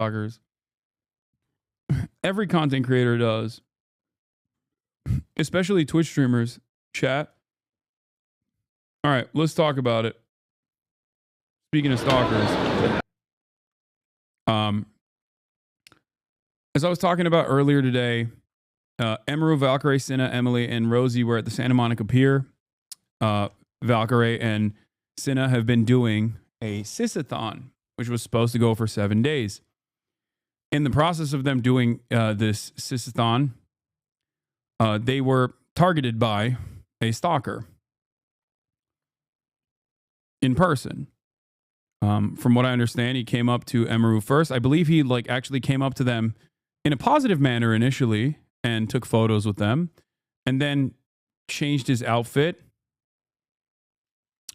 stalkers. Every content creator does, especially Twitch streamers. Chat. All right, let's talk about it. Speaking of stalkers, as I was talking about earlier today, Emiru, Valkyrae, Cinna, Emily, and Rosie were at the Santa Monica Pier. Valkyrae and Cinna have been doing a sis-a-thon, which was supposed to go for 7 days. In the process of them doing this sis-a-thon, they were targeted by a stalker in person. From what I understand, he came up to Emiru first. I believe he actually came up to them in a positive manner initially and took photos with them, and then changed his outfit,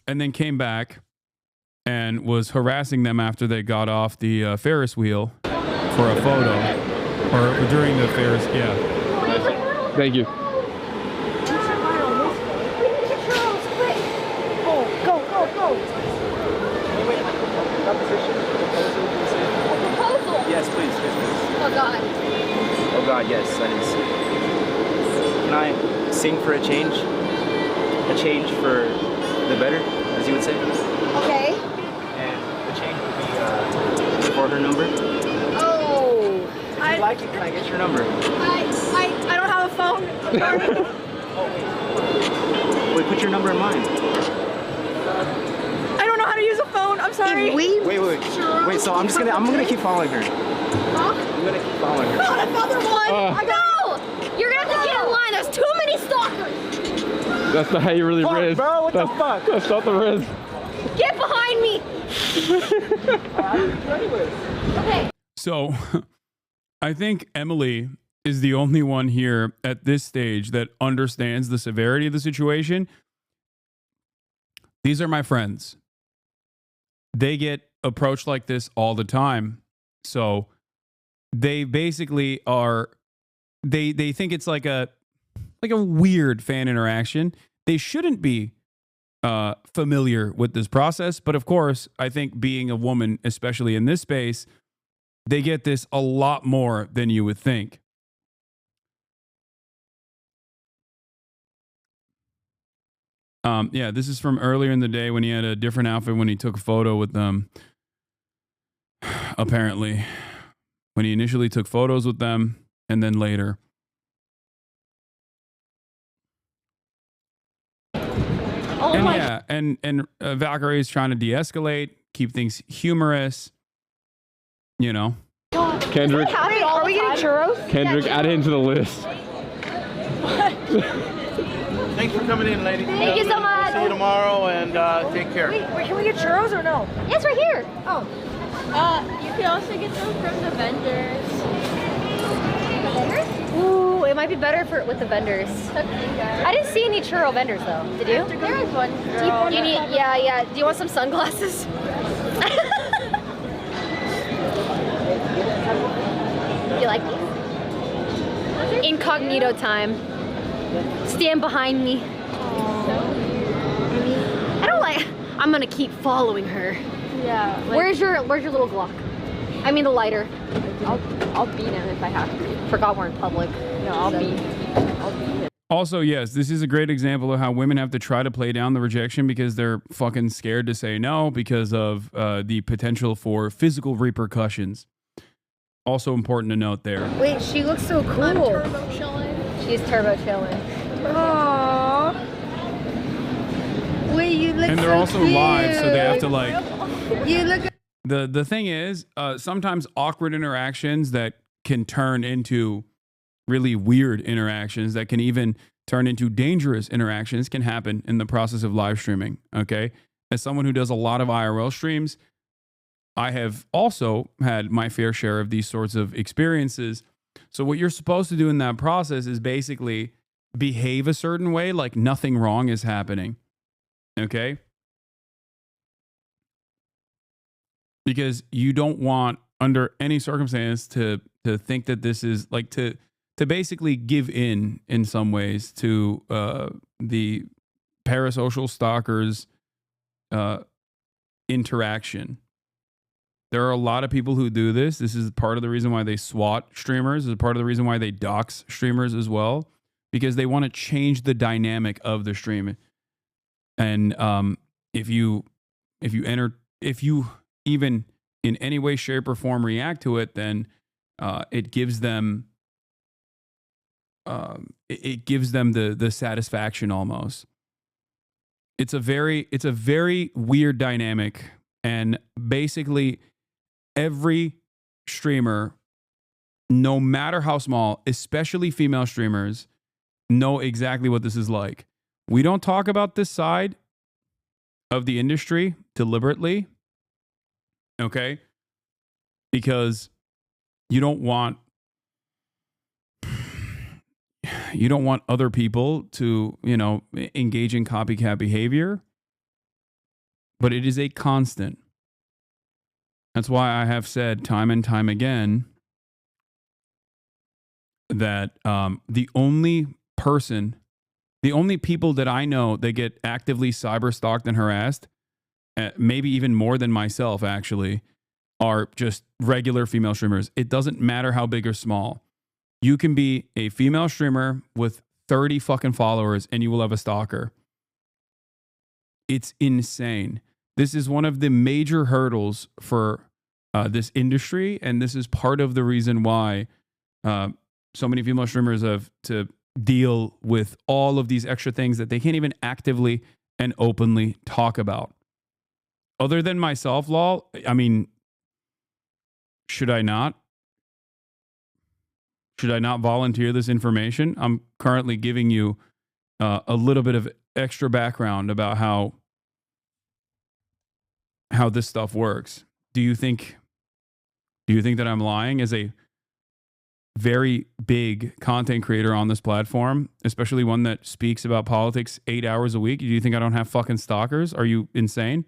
and then came back and was harassing them after they got off the Ferris wheel for a photo, or during the Ferris. Yeah. Thank you. Yes, please. Oh God. Oh God, yes, that is. Can I sing for a change? A change for the better, as you would say. Okay. And the change would be for her number. Oh. If you'd like it, can I get your number? I don't have a phone. Sorry. Wait, put your number in mine. I don't know how to use a phone. I'm sorry. Wait, so I'm gonna keep following her. Huh? I'm gonna keep following her. Not another one. No! You're gonna have to get in line. There's too many stalkers. That's not how you really riz. Bro, what the fuck? That's not the riz. Get behind me. Okay. So, I think Emily is the only one here at this stage that understands the severity of the situation. These are my friends. They get approached like this all the time. So they basically are, they think it's like a weird fan interaction. They shouldn't be familiar with this process. But of course, I think being a woman, especially in this space, they get this a lot more than you would think. Yeah, this is from earlier in the day when he had a different outfit when he took a photo with them. Apparently, when he initially took photos with them, and then later. And Valkyrae is trying to de-escalate, keep things humorous. You know. Kendrick. Are we getting churros? Kendrick, add it into the list. Thanks for coming in, lady. Thank you so much. See you tomorrow, and take care. Wait, can we get churros or no? Yes, right here. Oh. You can also get them from the vendors. The vendors? Ooh, it might be better with the vendors. I didn't see any churro vendors though. Did you? There is one. You need, yeah. Do you want some sunglasses? You like these? Incognito time. Stand behind me. I don't like. I'm gonna keep following her. Yeah. Like, Where's your little Glock? I mean the lighter. I'll beat him if I have to. Forgot we're in public. No, I'll beat him. Also, yes, this is a great example of how women have to try to play down the rejection because they're fucking scared to say no because of the potential for physical repercussions. Also important to note there. Wait, she looks so cool. I'm turbo chilling. She's turbo chilling. Aww. Wait, you look And they're so also cute. live, so they have to like. You look. The thing is, sometimes awkward interactions that can turn into really weird interactions that can even turn into dangerous interactions can happen in the process of live streaming. Okay, as someone who does a lot of IRL streams, I have also had my fair share of these sorts of experiences. So what you're supposed to do in that process is basically behave a certain way, like nothing wrong is happening. Okay? Because you don't want, under any circumstance, to think that this is like to basically give in some ways to the parasocial stalkers interaction There are a lot of people who do this. This is part of the reason why they SWAT streamers. This is part of the reason why they dox streamers as well, because they want to change the dynamic of the stream. And if you even in any way, shape, or form react to it, then it gives them the satisfaction almost. It's a very weird dynamic, and basically every streamer, no matter how small, especially female streamers, know exactly what this is like. We don't talk about this side of the industry deliberately, okay? Because you don't want other people to, engage in copycat behavior, but it is a constant. That's why I have said time and time again that the only people that I know that get actively cyber stalked and harassed, maybe even more than myself actually, are just regular female streamers. It doesn't matter how big or small. You can be a female streamer with 30 fucking followers and you will have a stalker. It's insane. This is one of the major hurdles for this industry, and this is part of the reason why so many female streamers have to deal with all of these extra things that they can't even actively and openly talk about. Other than myself, lol, I mean, should I not volunteer this information? I'm currently giving you a little bit of extra background about how this stuff works. Do you think that I'm lying as a very big content creator on this platform, especially one that speaks about politics 8 hours a week? Do you think I don't have fucking stalkers? Are you insane?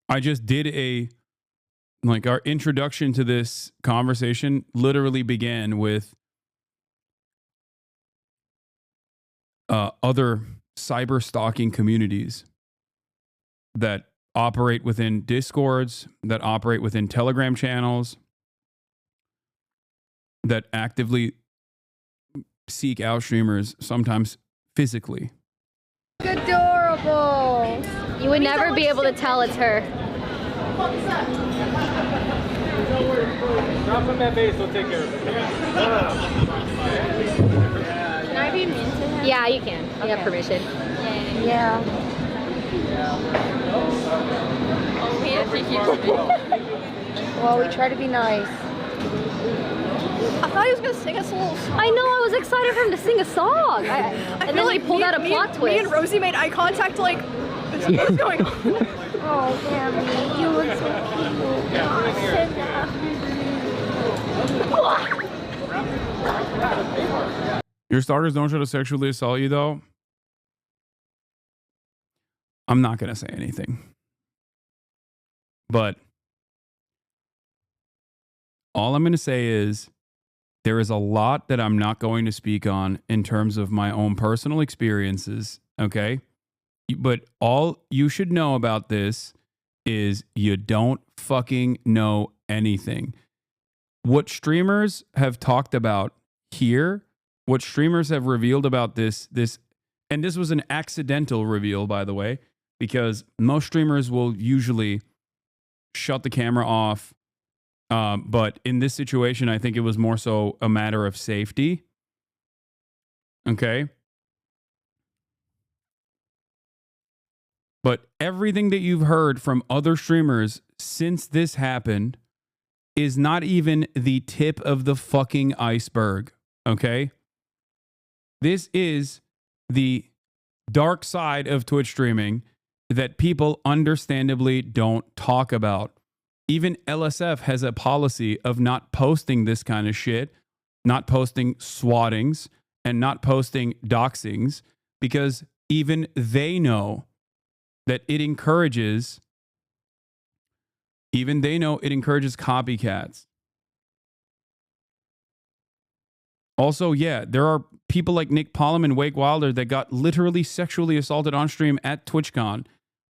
I just did our introduction to this conversation literally began with other cyber stalking communities that operate within Discords, that operate within Telegram channels, that actively seek out streamers, sometimes physically. Adorable. You would never be able to tell it's her. Drop him that base, we'll take care of it. Can I be mean to him? Yeah, you can. You have permission. Yeah. Oh, we have to keep Well, we try to be nice. I thought he was gonna sing us a little song. I know, I was excited for him to sing a song. And then he pulled out a plot twist. Me and Rosie made eye contact like, what's going on? Oh, Gabby, you look so cute. Your stalkers don't try to sexually assault you, though? I'm not going to say anything. But all I'm going to say is there is a lot that I'm not going to speak on in terms of my own personal experiences, okay? But all you should know about this is you don't fucking know anything. What streamers have talked about here, what streamers have revealed about this, and this was an accidental reveal, by the way, because most streamers will usually shut the camera off. But in this situation, I think it was more so a matter of safety. Okay. But everything that you've heard from other streamers since this happened is not even the tip of the fucking iceberg. Okay. This is the dark side of Twitch streaming that people understandably don't talk about. Even LSF has a policy of not posting this kind of shit, not posting swattings, and not posting doxings, because even they know that it encourages copycats. Also, yeah, there are people like Nick Pollum and Wake Wilder that got literally sexually assaulted on stream at TwitchCon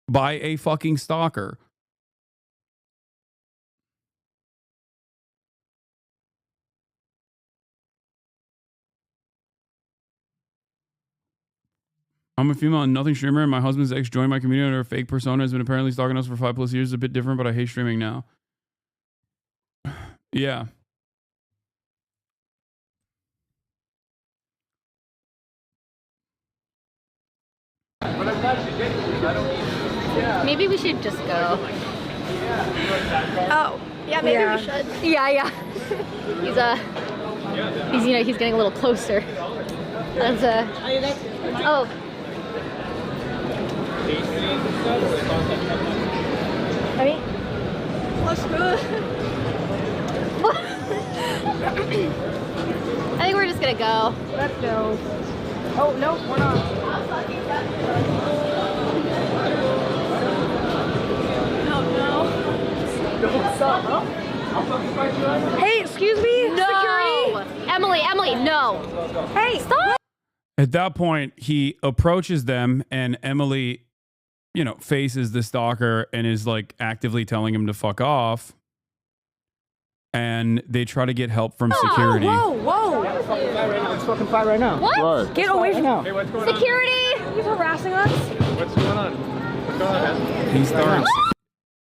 by a fucking stalker. I'm a female and nothing streamer, and my husband's ex joined my community under a fake persona, has been apparently stalking us for 5+ years. It's a bit different, but I hate streaming now. Yeah. Maybe we should just go. Oh, yeah, maybe we should. Yeah. He's getting a little closer. That's oh. Ready? Let's do it. I think we're just gonna go. Let's go. Oh, no, we're not. What's up, huh? Hey, excuse me? No! Security? Emily, no! Hey, Stop! At that point, he approaches them, and Emily, faces the stalker and is like actively telling him to fuck off. And they try to get help from security. Whoa! Let's fucking fight right now. What? Right. Get away from Hey, what's going Security! He's harassing us. on? What's going on? What's going on, man?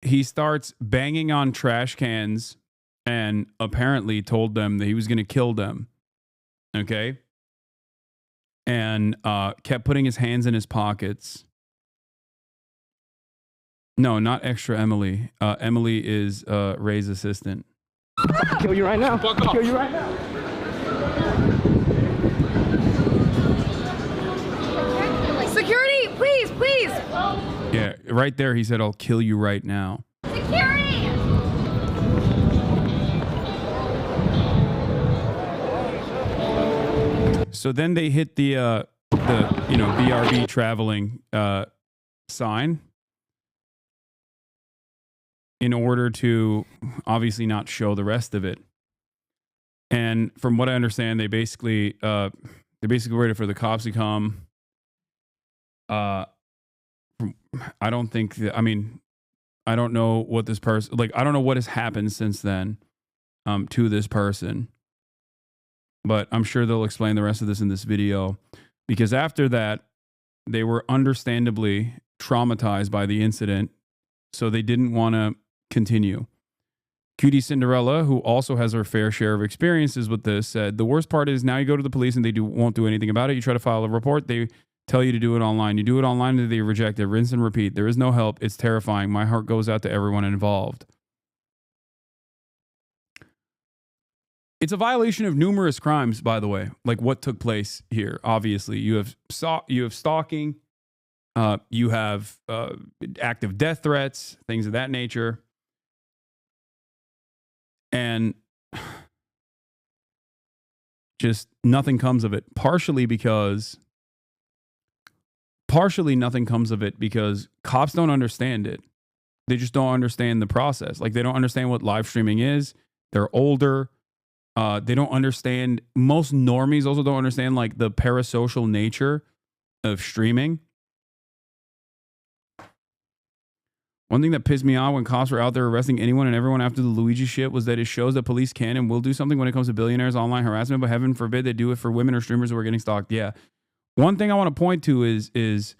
He starts banging on trash cans and apparently told them that he was going to kill them. Okay? And kept putting his hands in his pockets. No, not extra Emily. Emily is Ray's assistant. I'll kill you right now. Fuck off. Kill you right now. Security, please. Yeah, right there he said, I'll kill you right now. Security! So then they hit the BRB traveling sign in order to obviously not show the rest of it. And from what I understand, they basically waited for the cops to come. I don't know what this person, I don't know what has happened since then to this person. But I'm sure they'll explain the rest of this in this video, because after that, they were understandably traumatized by the incident, so they didn't want to continue. Cutie Cinderella, who also has her fair share of experiences with this, said, the worst part is now you go to the police and they won't do anything about it. You try to file a report, they tell you to do it online. You do it online and they reject it. Rinse and repeat. There is no help. It's terrifying. My heart goes out to everyone involved. It's a violation of numerous crimes, by the way, like what took place here. Obviously, you have stalking, you have active death threats, things of that nature. And just nothing comes of it. Partially nothing comes of it because cops don't understand it. They just don't understand the process. Like, they don't understand what live streaming is. They're older. They don't understand. Most normies also don't understand like the parasocial nature of streaming. One thing that pissed me off when cops were out there arresting anyone and everyone after the Luigi shit was that it shows that police can and will do something when it comes to billionaires' online harassment, but heaven forbid they do it for women or streamers who are getting stalked. Yeah. One thing I want to point to is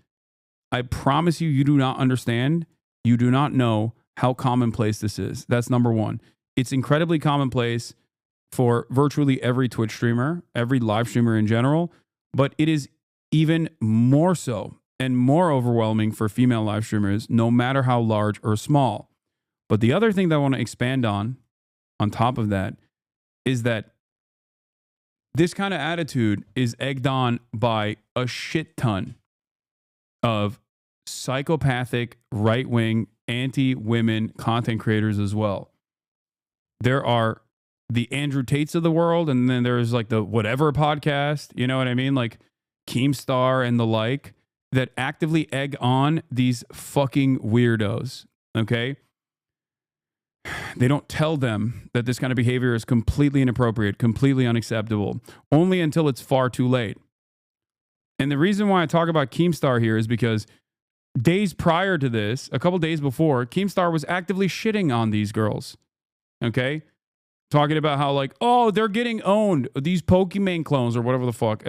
I promise you, you do not understand. You do not know how commonplace this is. That's number one. It's incredibly commonplace for virtually every Twitch streamer, every live streamer in general, but it is even more so and more overwhelming for female live streamers, no matter how large or small. But the other thing that I want to expand on top of that, is that this kind of attitude is egged on by a shit ton of psychopathic, right-wing, anti-women content creators as well. There are the Andrew Tates of the world, and then there's like the whatever podcast, you know what I mean? Like Keemstar and the like, that actively egg on these fucking weirdos, okay? They don't tell them that this kind of behavior is completely inappropriate, completely unacceptable, only until it's far too late. And the reason why I talk about Keemstar here is because days prior to this, a couple days before, Keemstar was actively shitting on these girls. Okay? Talking about how, like, oh, they're getting owned. These Pokemon clones or whatever the fuck.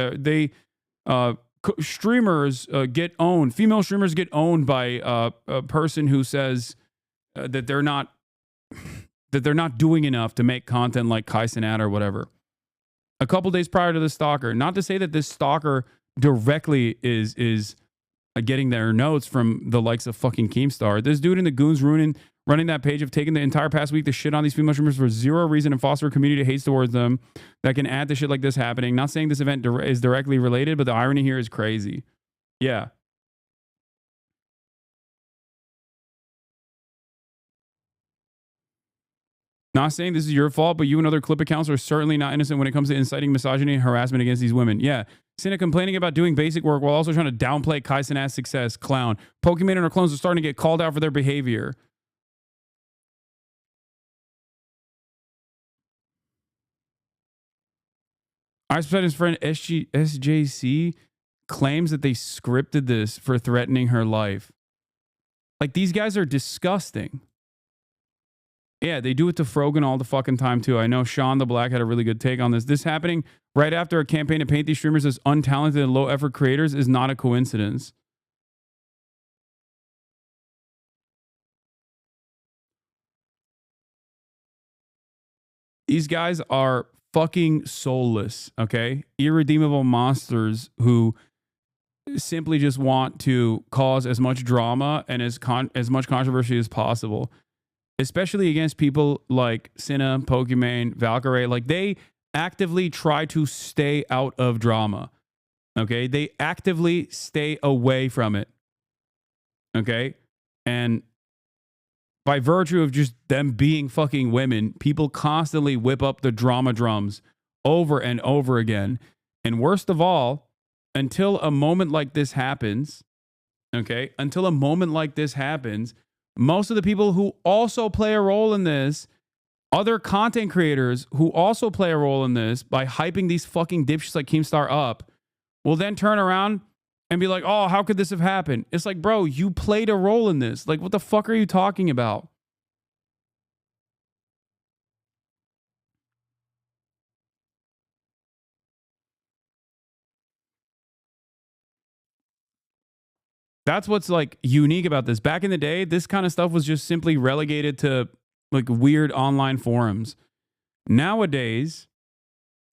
Streamers get owned. Female streamers get owned by a person who says that they're not doing enough to make content like Cinna or whatever. A couple days prior to this stalker. Not to say that this stalker directly is getting their notes from the likes of fucking Keemstar. This dude in the goons running that page of taking the entire past week to shit on these female streamers for zero reason and foster a community hates towards them that can add to shit like this happening. Not saying this event is directly related, but the irony here is crazy. Yeah. Not saying this is your fault, but you and other clip accounts are certainly not innocent when it comes to inciting misogyny and harassment against these women. Yeah. Cinna complaining about doing basic work while also trying to downplay Cinna's success. Clown. Pokemon and her clones are starting to get called out for their behavior. Ice Poseidon's friend SJC claims that they scripted this for threatening her life. Like, these guys are disgusting. Yeah, they do it to Frogan all the fucking time, too. I know Sean the Black had a really good take on this. This happening right after a campaign to paint these streamers as untalented and low-effort creators is not a coincidence. These guys are fucking soulless, okay? Irredeemable monsters who simply just want to cause as much drama and as much controversy as possible, especially against people like Cinna, Pokemon, Valkyrae. Like, they actively try to stay out of drama, okay? They actively stay away from it, okay? And by virtue of just them being fucking women, people constantly whip up the drama drums over and over again. And worst of all, until a moment like this happens, okay? Until a moment like this happens, most of the people who also play a role in this, other content creators who also play a role in this by hyping these fucking dipshits like Keemstar up, will then turn around and be like, oh, how could this have happened? It's like, bro, you played a role in this. Like, what the fuck are you talking about? That's what's like unique about this. Back in the day, this kind of stuff was just simply relegated to like weird online forums. Nowadays,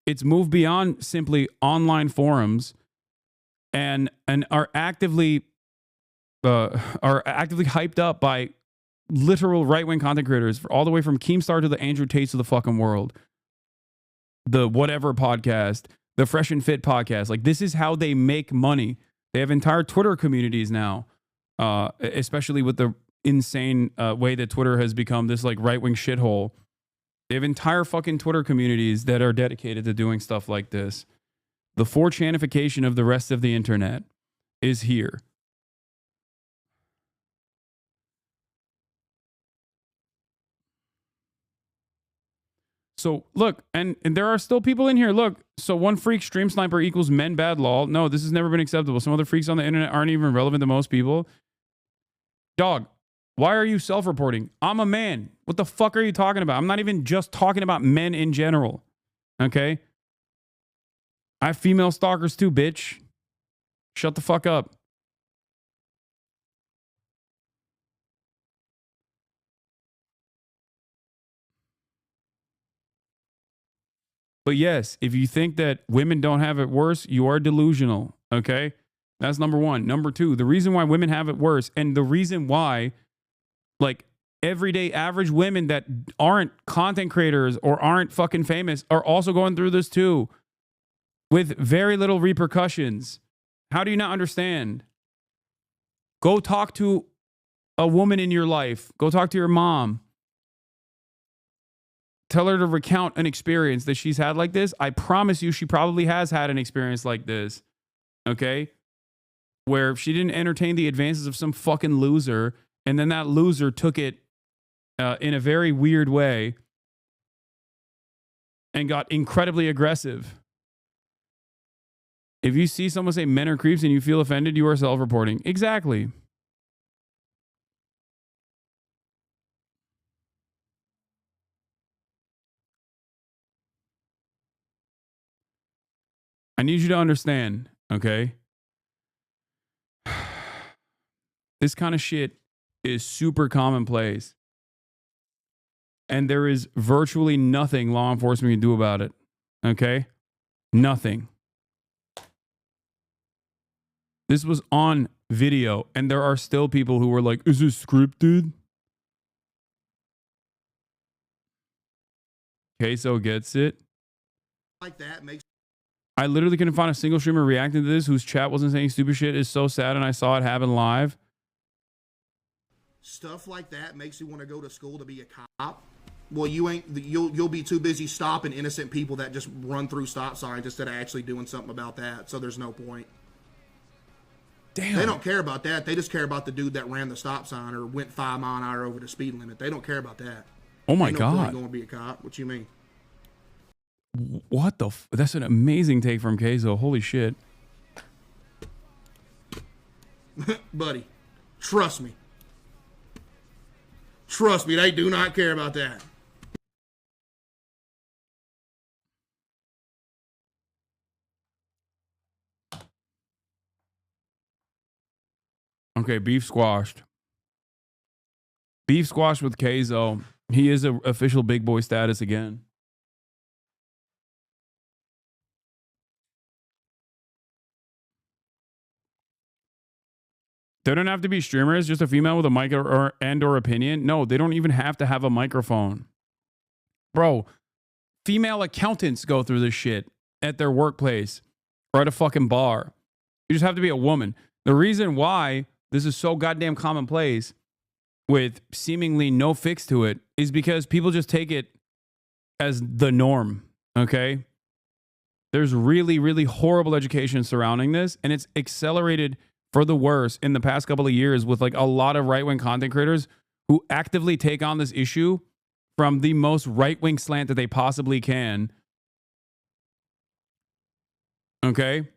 it's moved beyond simply online forums and are actively hyped up by literal right-wing content creators, all the way from Keemstar to the Andrew Tates of the fucking world, the whatever podcast, the Fresh and Fit podcast. Like, this is how they make money. They have entire Twitter communities now, especially with the insane way that Twitter has become this like right-wing shithole. They have entire fucking Twitter communities that are dedicated to doing stuff like this. The 4chanification of the rest of the internet is here. So look, and there are still people in here. Look, so one freak stream sniper equals men bad lol. No, this has never been acceptable. Some other freaks on the internet aren't even relevant to most people. Dog, why are you self-reporting? I'm a man. What the fuck are you talking about? I'm not even just talking about men in general. Okay? I have female stalkers too, bitch. Shut the fuck up. But yes, if you think that women don't have it worse, you are delusional, okay? That's number one. Number two, the reason why women have it worse, and the reason why, like, everyday average women that aren't content creators or aren't fucking famous are also going through this too, with very little repercussions. How do you not understand? Go talk to a woman in your life. Go talk to your mom. Tell her to recount an experience that she's had like this. I promise you, she probably has had an experience like this. Okay? Where she didn't entertain the advances of some fucking loser, and then that loser took it in a very weird way and got incredibly aggressive. If you see someone say men are creeps and you feel offended, you are self-reporting. Exactly. I need you to understand, okay? This kind of shit is super commonplace. And there is virtually nothing law enforcement can do about it. Okay? Nothing. This was on video, and there are still people who were like, is this scripted? Queso gets it. Like that makes. I literally couldn't find a single streamer reacting to this whose chat wasn't saying stupid shit. Is so sad, and I saw it happen live. Stuff like that makes you want to go to school to be a cop. Well, you'll be too busy stopping innocent people that just run through stop signs instead of actually doing something about that. So there's no point. Damn. They don't care about that. They just care about the dude that ran the stop sign or went 5 miles an hour over the speed limit. They don't care about that. Oh my Ain't no God. point going to be a cop. What you mean? What the that's an amazing take from Queso. Holy shit. Buddy, trust me. Trust me, they do not care about that. Okay, beef squashed. Beef squashed with Queso. He is a official big boy status again. They don't have to be streamers, just a female with a mic or opinion. No, they don't even have to have a microphone. Bro, female accountants go through this shit at their workplace or at a fucking bar. You just have to be a woman. The reason why this is so goddamn commonplace with seemingly no fix to it is because people just take it as the norm, okay? There's really, really horrible education surrounding this, and it's accelerated for the worse in the past couple of years with like a lot of right-wing content creators who actively take on this issue from the most right-wing slant that they possibly can. Okay?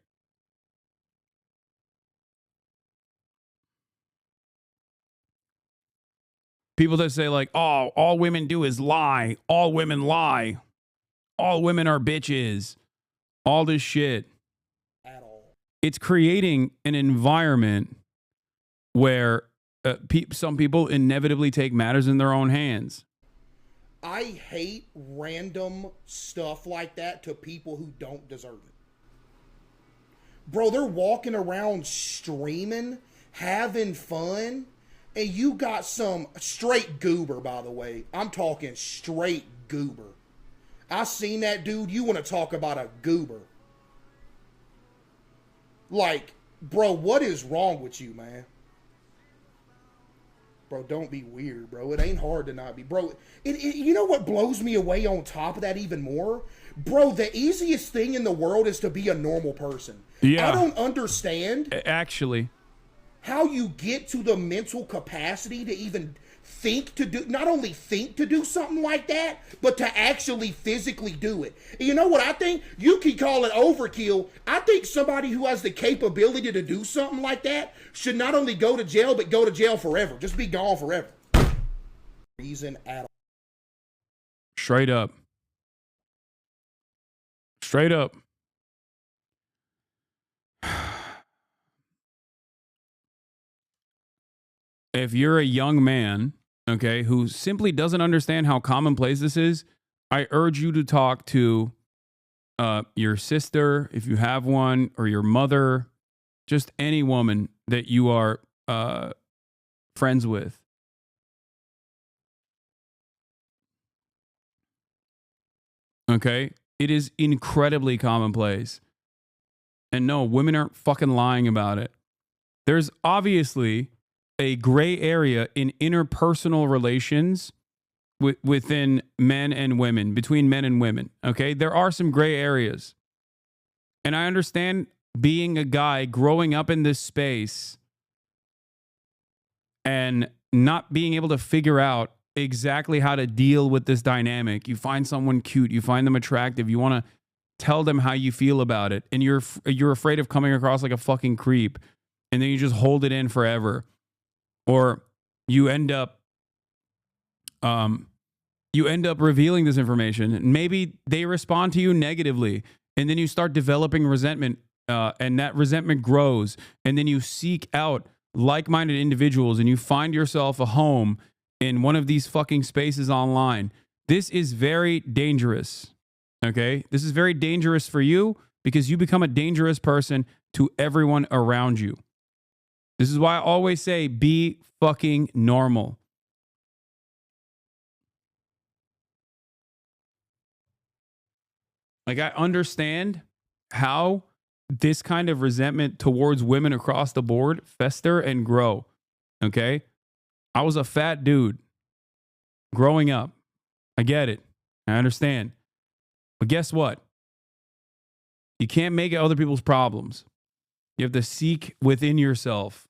People that say like, oh, all women do is lie. All women lie. All women are bitches. All this shit. It's creating an environment where some people inevitably take matters in their own hands. I hate random stuff like that to people who don't deserve it. Bro, they're walking around streaming, having fun, and you got some straight goober, by the way. I'm talking straight goober. I seen that dude. You want to talk about a goober. Like, bro, what is wrong with you, man? Bro, don't be weird, bro. It ain't hard to not be. Bro, you know what blows me away on top of that even more? Bro, the easiest thing in the world is to be a normal person. Yeah. I don't understand Actually. how you get to the mental capacity to even think to do, not only think to do something like that, but to actually physically do it. And you know what I think? You can call it overkill. I think somebody who has the capability to do something like that should not only go to jail, but go to jail forever. Just be gone forever. Reason at all. Straight up. Straight up. If you're a young man, okay, who simply doesn't understand how commonplace this is, I urge you to talk to your sister, if you have one, or your mother, just any woman that you are friends with. Okay? It is incredibly commonplace. And no, women aren't fucking lying about it. There's obviously a gray area in interpersonal relations within men and women, between men and women. Okay? There are some gray areas. And I understand being a guy growing up in this space and not being able to figure out exactly how to deal with this dynamic. You find someone cute, you find them attractive, you want to tell them how you feel about it, and you're afraid of coming across like a fucking creep, and then you just hold it in forever. Or you end up revealing this information, and maybe they respond to you negatively, and then you start developing resentment, and that resentment grows, and then you seek out like-minded individuals, and you find yourself a home in one of these fucking spaces online. This is very dangerous. Okay? This is very dangerous for you because you become a dangerous person to everyone around you. This is why I always say be fucking normal. Like, I understand how this kind of resentment towards women across the board fester and grow. Okay? I was a fat dude growing up. I get it. I understand. But guess what? You can't make it other people's problems. You have to seek within yourself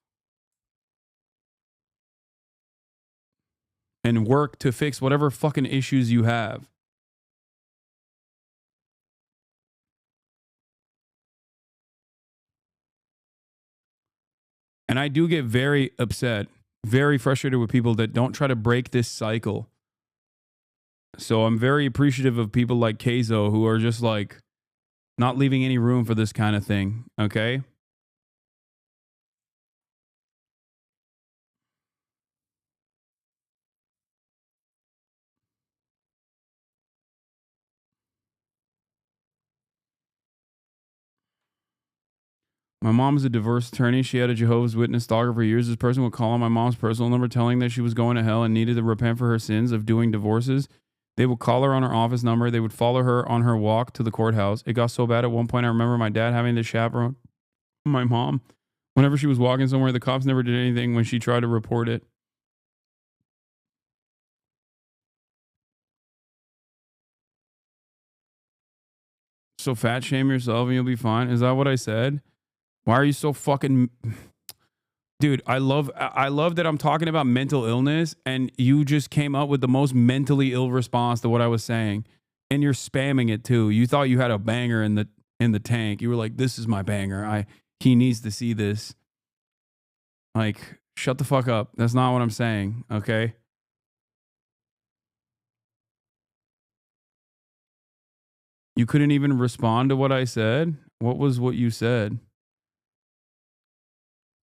and work to fix whatever fucking issues you have. And I do get very upset, very frustrated with people that don't try to break this cycle. So I'm very appreciative of people like Keizo who are just like not leaving any room for this kind of thing. Okay? My mom's a divorce attorney. She had a Jehovah's Witness stalker for years. This person would call on my mom's personal number telling that she was going to hell and needed to repent for her sins of doing divorces. They would call her on her office number. They would follow her on her walk to the courthouse. It got so bad at one point, I remember my dad having to chaperone my mom whenever she was walking somewhere. The cops never did anything when she tried to report it. So fat shame yourself and you'll be fine. Is that what I said? Why are you so fucking... Dude, I love that I'm talking about mental illness and you just came up with the most mentally ill response to what I was saying. And you're spamming it too. You thought you had a banger in the tank. You were like, this is my banger. He needs to see this. Like, shut the fuck up. That's not what I'm saying, okay? You couldn't even respond to what I said? What was what you said?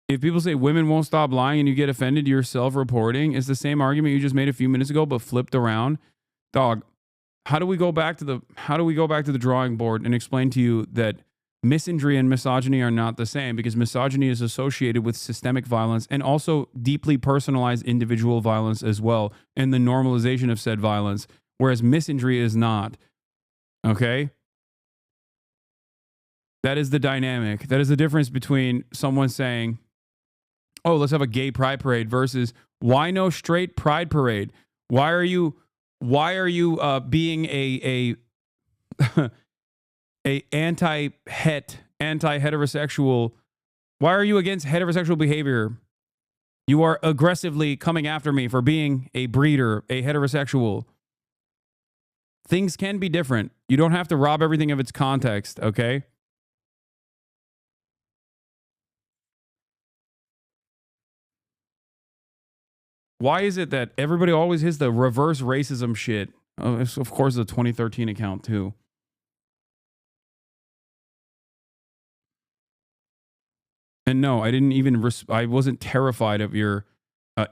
If people say women won't stop lying and you get offended, you're self-reporting. It's the same argument you just made a few minutes ago, but flipped around. Dog, how do we go back to the drawing board and explain to you that misandry and misogyny are not the same? Because misogyny is associated with systemic violence and also deeply personalized individual violence as well, and the normalization of said violence, whereas misandry is not. Okay? That is the dynamic. That is the difference between someone saying, oh, let's have a gay pride parade versus why no straight pride parade? Why are you being a anti-heterosexual? Why are you against heterosexual behavior? You are aggressively coming after me for being a breeder, a heterosexual. Things can be different. You don't have to rob everything of its context, okay? Why is it that everybody always hits the reverse racism shit? It's, of course, the 2013 account, too. And no, I didn't even... I wasn't terrified of your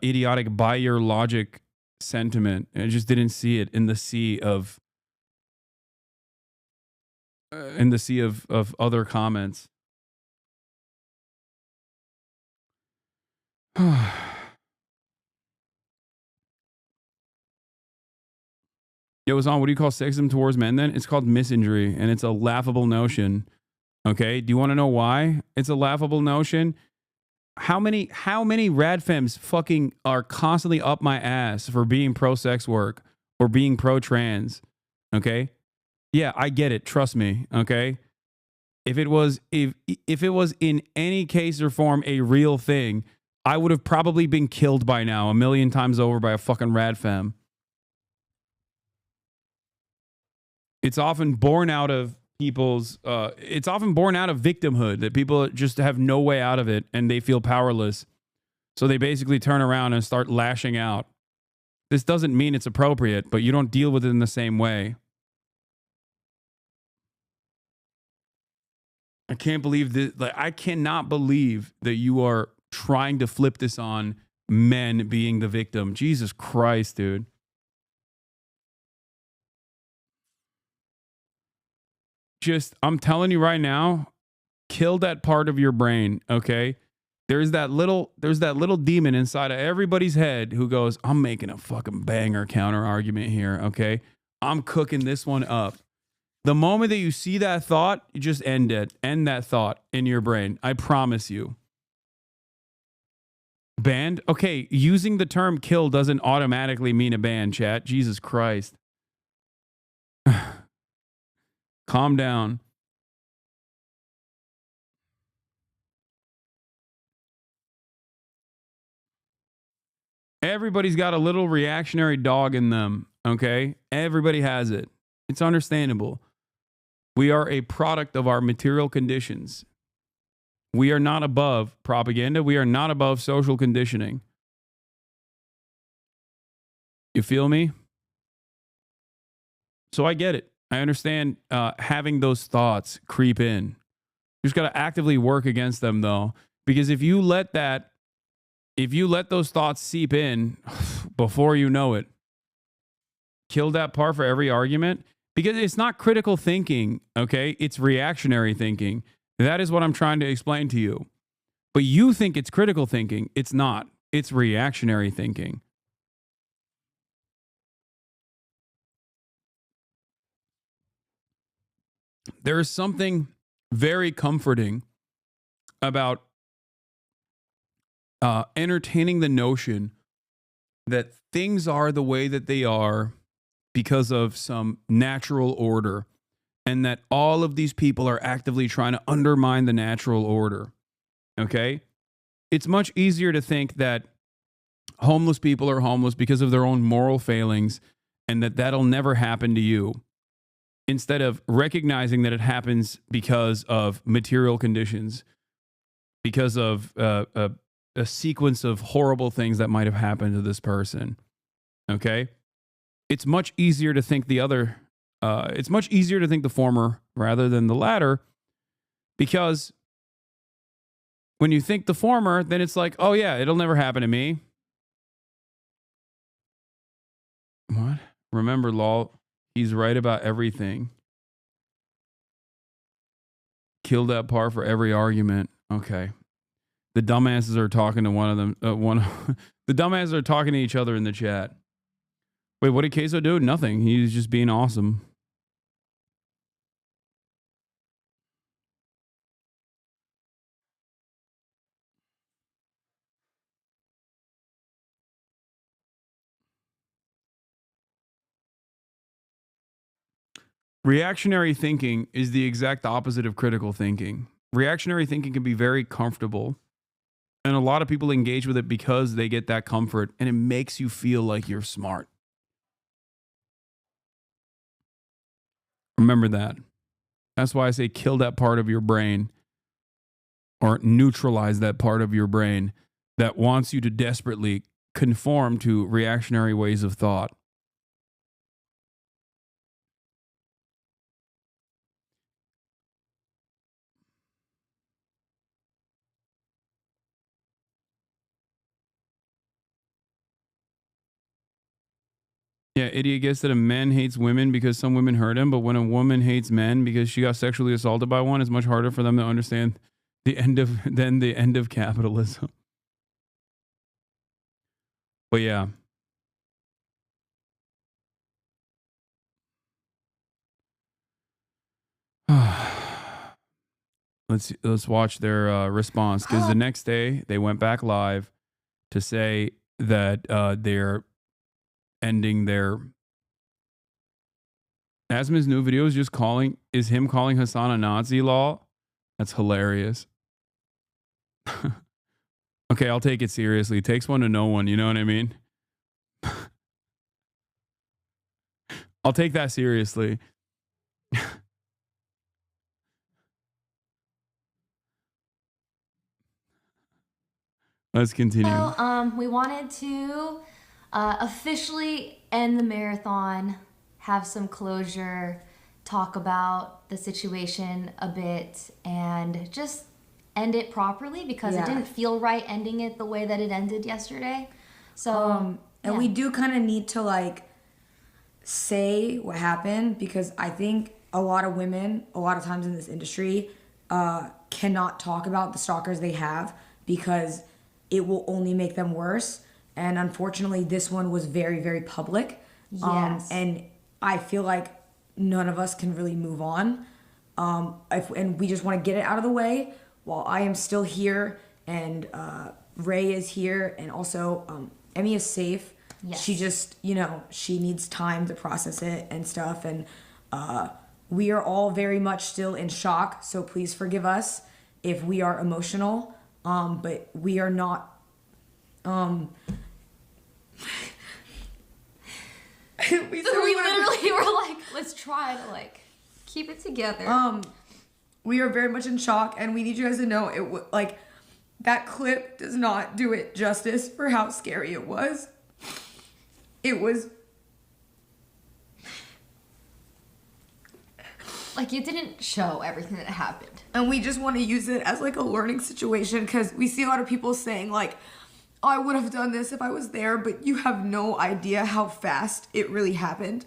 idiotic by your logic sentiment. I just didn't see it in the sea of... of other comments. Yo, Zon, what do you call sexism towards men then? It's called misandry, and it's a laughable notion. Okay? Do you want to know why it's a laughable notion? How many radfems fucking are constantly up my ass for being pro-sex work or being pro-trans? Okay? Yeah, I get it. Trust me. Okay? If it was in any case or form a real thing, I would have probably been killed by now 1,000,000 times over by a fucking rad fem. It's often born out of people's, it's often born out of victimhood, that people just have no way out of it and they feel powerless. So they basically turn around and start lashing out. This doesn't mean it's appropriate, but you don't deal with it in the same way. I can't believe that. Like, I cannot believe that you are trying to flip this on men being the victim. Jesus Christ, dude. Just, I'm telling you right now, kill that part of your brain, okay? There's that little demon inside of everybody's head who goes, I'm making a fucking banger counter argument here, okay? I'm cooking this one up. The moment that you see that thought, you just end it. End that thought in your brain. I promise you. Banned? Okay, using the term kill doesn't automatically mean a ban, chat. Jesus Christ. Calm down. Everybody's got a little reactionary dog in them, okay? Everybody has it. It's understandable. We are a product of our material conditions. We are not above propaganda. We are not above social conditioning. You feel me? So I get it. I understand having those thoughts creep in. You just got to actively work against them, though. Because if you let those thoughts seep in before you know it, kill that part for every argument. Because it's not critical thinking, okay? It's reactionary thinking. That is what I'm trying to explain to you. But you think it's critical thinking. It's not. It's reactionary thinking. There is something very comforting about entertaining the notion that things are the way that they are because of some natural order, and that all of these people are actively trying to undermine the natural order. Okay? It's much easier to think that homeless people are homeless because of their own moral failings and that that'll never happen to you, instead of recognizing that it happens because of material conditions, because of a sequence of horrible things that might have happened to this person. Okay? It's much easier to think the former rather than the latter, because when you think the former, then it's like, oh yeah, it'll never happen to me. What? Remember, lol, he's right about everything. Kill that part for every argument. Okay. The dumbasses are talking to one of them. The dumbasses are talking to each other in the chat. Wait, what did Queso do? Nothing. He's just being awesome. Reactionary thinking is the exact opposite of critical thinking. Reactionary thinking can be very comfortable, and a lot of people engage with it because they get that comfort, and it makes you feel like you're smart. Remember that. That's why I say kill that part of your brain, or neutralize that part of your brain that wants you to desperately conform to reactionary ways of thought. Yeah, idiot gets that a man hates women because some women hurt him, but when a woman hates men because she got sexually assaulted by one, it's much harder for them to understand the end of capitalism. But yeah. Let's watch their response, because the next day they went back live to say that they're ending their. Asma's new video is him calling Hassan a Nazi. Law. That's hilarious. Okay, I'll take it seriously. It takes one to know one. You know what I mean? I'll take that seriously. Let's continue. So, we wanted to officially end the marathon, have some closure, talk about the situation a bit, and just end it properly because it didn't feel right ending it the way that it ended yesterday. So, and we do kind of need to like say what happened because I think a lot of women, a lot of times in this industry, cannot talk about the stalkers they have because it will only make them worse. And unfortunately, this one was very, very public. Yes. And I feel like none of us can really move on. And we just want to get it out of the way while I am still here and Ray is here and also Emmy is safe. Yes. She just, you know, she needs time to process it and stuff. And we are all very much still in shock. So please forgive us if we are emotional. But we are not. We literally were like, let's try to like keep it together. We are very much in shock, and we need you guys to know it. Like that clip does not do it justice for how scary it was. It was. Like, it didn't show everything that happened. And we just want to use it as like a learning situation because we see a lot of people saying like, oh, I would have done this if I was there, but you have no idea how fast it really happened.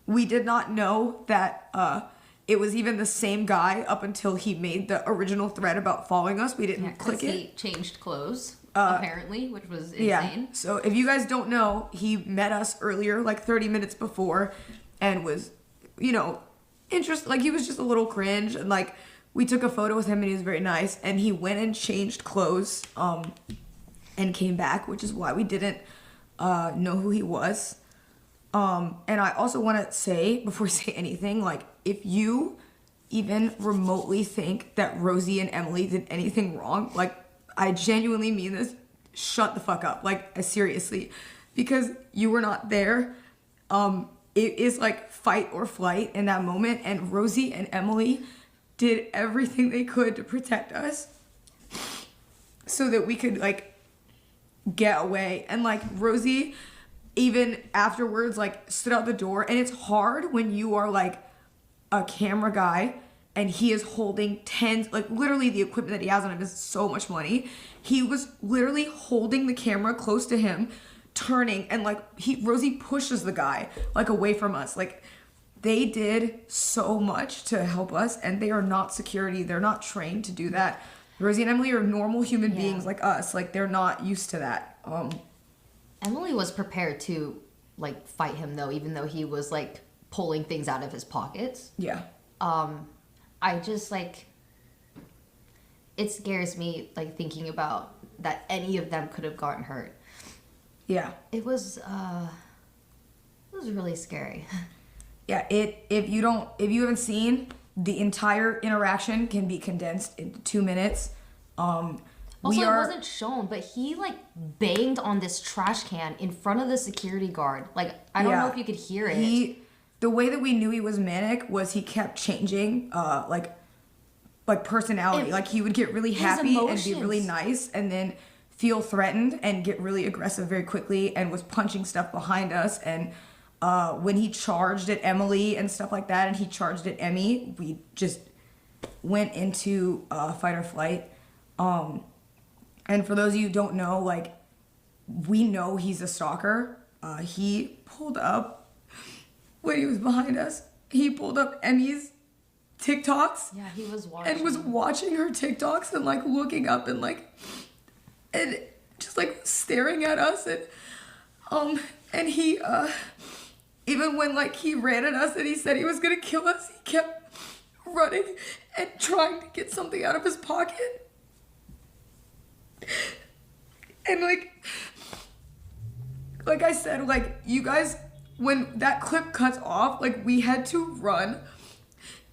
We did not know that it was even the same guy up until he made the original thread about following us. We didn't click it. He changed clothes, apparently, which was insane. Yeah. So if you guys don't know, he met us earlier, like 30 minutes before, and was, you know, interested. Like he was just a little cringe, and like we took a photo with him, and he was very nice. And he went and changed clothes, and came back, which is why we didn't know who he was. And I also want to say before I say anything, like if you even remotely think that Rosie and Emily did anything wrong, like I genuinely mean this, shut the fuck up, like seriously, because you were not there. It is like fight or flight in that moment, and Rosie and Emily did everything they could to protect us so that we could like get away. And like Rosie even afterwards like stood out the door, and it's hard when you are like a camera guy and he is holding tens, like literally the equipment that he has on him is so much money. He was literally holding the camera close to him, turning, and like Rosie pushes the guy like away from us. Like they did so much to help us, and they are not security. They're not trained to do that. Rosie and Emily are normal human beings like us. Like they're not used to that. Emily was prepared to like fight him though, even though he was like pulling things out of his pockets. Yeah. I just like, it scares me like thinking about that any of them could have gotten hurt. Yeah. It was really scary. Yeah, if you haven't seen, the entire interaction can be condensed into 2 minutes. Also, it wasn't shown, but he like banged on this trash can in front of the security guard. Like, I don't know if you could hear it. The way that we knew he was manic was he kept changing like personality. Like he would get really happy and be really nice, and then feel threatened and get really aggressive very quickly, and was punching stuff behind us. And when he charged at Emily and stuff like that, and he charged at Emmy, we just went into fight or flight. And for those of you who don't know, like, we know he's a stalker. He pulled up, when he was behind us, he pulled up Emmy's TikToks. Yeah, he was watching. And was watching her TikToks and like looking up and like, and just like staring at us. And he, even when like he ran at us and he said he was gonna kill us, he kept running and trying to get something out of his pocket. And like I said, like you guys, when that clip cuts off, like we had to run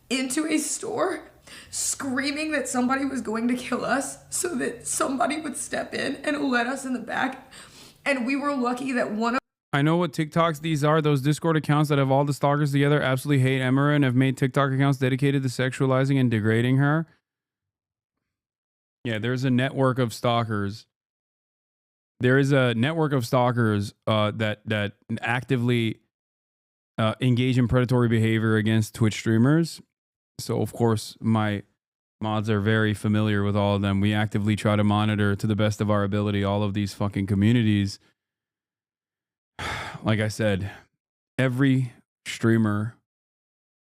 into a store screaming that somebody was going to kill us so that somebody would step in and let us in the back. And we were lucky that one of I know what TikToks these are. Those Discord accounts that have all the stalkers together absolutely hate Emiru and have made TikTok accounts dedicated to sexualizing and degrading her. Yeah, there's a network of stalkers. There is a network of stalkers that actively engage in predatory behavior against Twitch streamers. So, of course, my mods are very familiar with all of them. We actively try to monitor to the best of our ability all of these fucking communities. Like I said, every streamer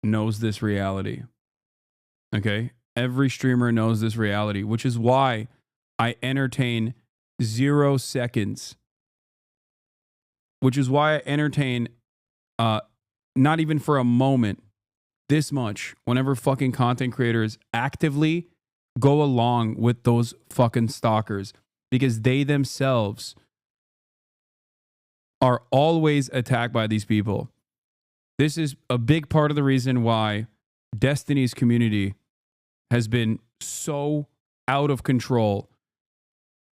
knows this reality. Okay? Every streamer knows this reality, which is why I entertain 0 seconds. Which is why I entertain not even for a moment this much whenever fucking content creators actively go along with those fucking stalkers, because they themselves are always attacked by these people. This is a big part of the reason why Destiny's community has been so out of control,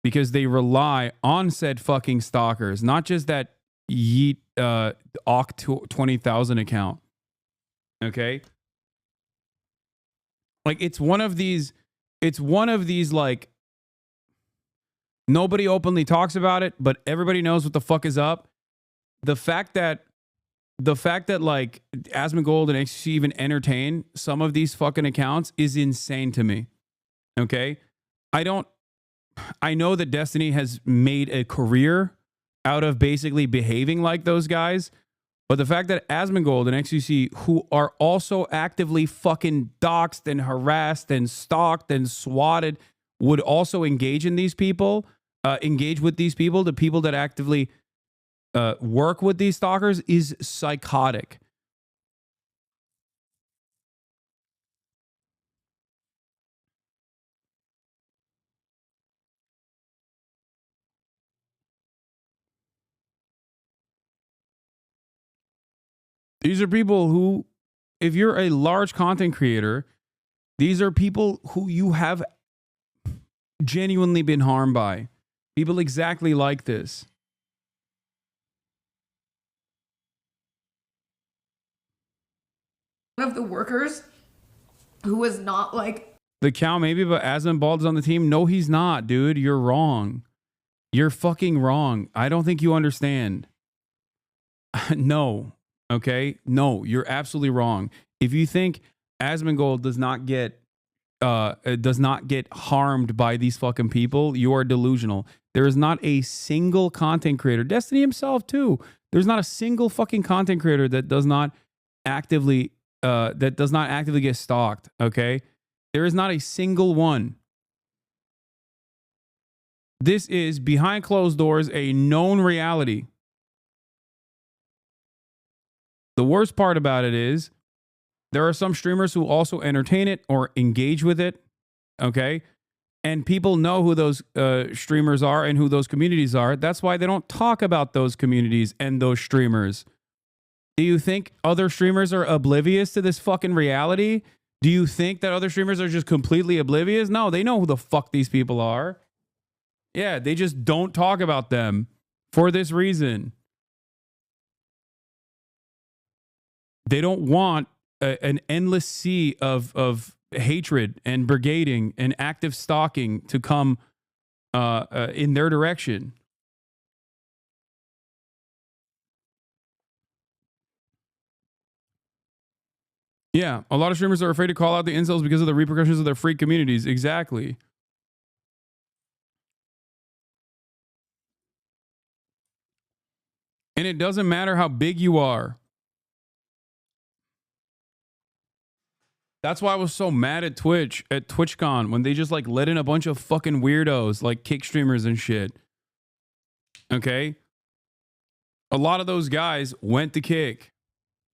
because they rely on said fucking stalkers, not just that Yeet Oct 20,000 account. Okay? Like, it's one of these like, nobody openly talks about it, but everybody knows what the fuck is up. The fact that like Asmongold and XQC even entertain some of these fucking accounts is insane to me. Okay? I know that Destiny has made a career out of basically behaving like those guys, but the fact that Asmongold and XQC, who are also actively fucking doxxed and harassed and stalked and swatted, would also engage in these people, engage with these people, the people that actively work with these stalkers, is psychotic. These are people who, if you're a large content creator, these are people who you have genuinely been harmed by. People exactly like this. one of the workers who was not like the cow, maybe, but Asmongold is on the team. No, he's not, dude. You're wrong. You're fucking wrong. I don't think you understand. No. Okay? No, you're absolutely wrong. If you think Asmongold does not get harmed by these fucking people, you are delusional. There is not a single content creator, Destiny himself too. There's not a single fucking content creator that does not actively get stalked. Okay? There is not a single one. This is behind closed doors, a known reality. The worst part about it is there are some streamers who also entertain it or engage with it, okay? And people know who those streamers are and who those communities are. That's why they don't talk about those communities and those streamers. Do you think other streamers are oblivious to this fucking reality? Do you think that other streamers are just completely oblivious? No, they know who the fuck these people are. Yeah, they just don't talk about them for this reason. They don't want an endless sea of hatred and brigading and active stalking to come in their direction. Yeah, a lot of streamers are afraid to call out the incels because of the repercussions of their freak communities. Exactly. And it doesn't matter how big you are. That's why I was so mad at Twitch, at TwitchCon, when they just like let in a bunch of fucking weirdos, like kick streamers and shit. Okay? A lot of those guys went to kick.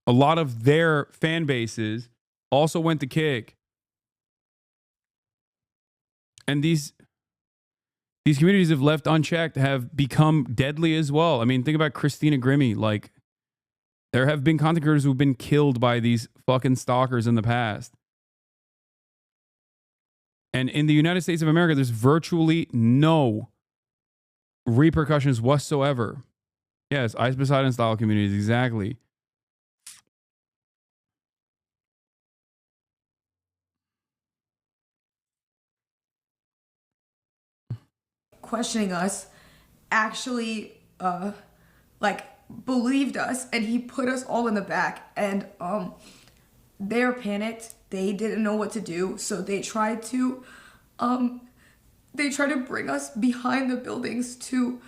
A lot of their fan bases also went to kick. And these communities, if left unchecked, have become deadly as well. I mean, think about Christina Grimmie. Like, there have been content creators who've been killed by these fucking stalkers in the past. And in the United States of America, there's virtually no repercussions whatsoever. Yes, Ice Poseidon style communities, exactly. Questioning us actually like believed us, and he put us all in the back, and they're panicked. They didn't know what to do, so they tried to bring us behind the buildings to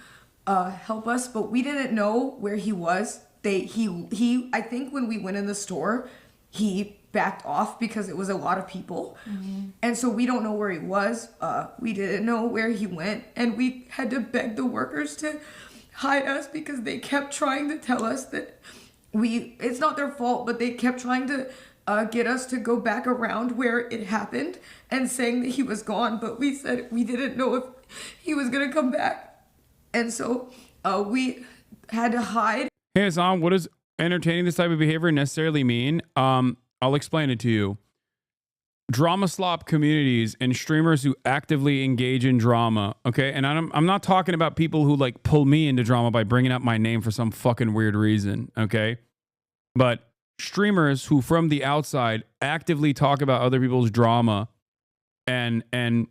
help us, but we didn't know where he was. I think when we went in the store, he backed off because it was a lot of people. And so we don't know where he was. We didn't know where he went, and we had to beg the workers to hide us because they kept trying to tell us that it's not their fault, but they kept trying to get us to go back around where it happened and saying that he was gone, but we said we didn't know if he was gonna come back. And so we had to hide. Hey, Hassan, what does entertaining this type of behavior necessarily mean? I'll explain it to you. Drama slop communities and streamers who actively engage in drama, okay? And I'm not talking about people who like pull me into drama by bringing up my name for some fucking weird reason, okay? But streamers who from the outside actively talk about other people's drama and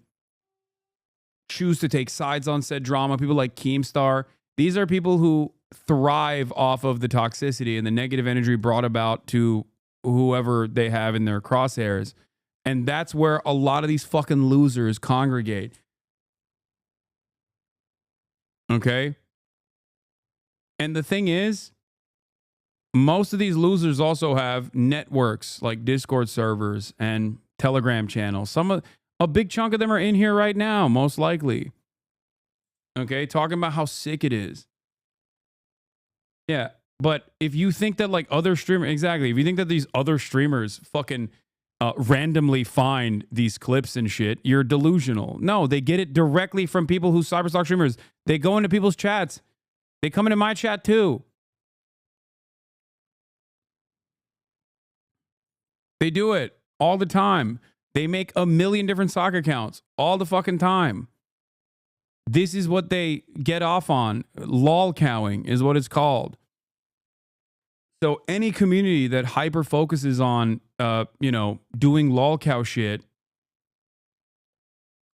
choose to take sides on said drama, people like Keemstar, these are people who thrive off of the toxicity and the negative energy brought about to whoever they have in their crosshairs. And that's where a lot of these fucking losers congregate. Okay? And the thing is, most of these losers also have networks like Discord servers and Telegram channels. A big chunk of them are in here right now, most likely. Okay? Talking about how sick it is. Yeah. But if you think that like other streamers, exactly, if you think that these other streamers fucking randomly find these clips and shit, you're delusional. No, they get it directly from people who cyberstalk streamers. They go into people's chats. They come into my chat too. They do it all the time. They make a million different stock accounts all the fucking time. This is what they get off on. Lol cowing is what it's called. So any community that hyper focuses on, doing lolcow shit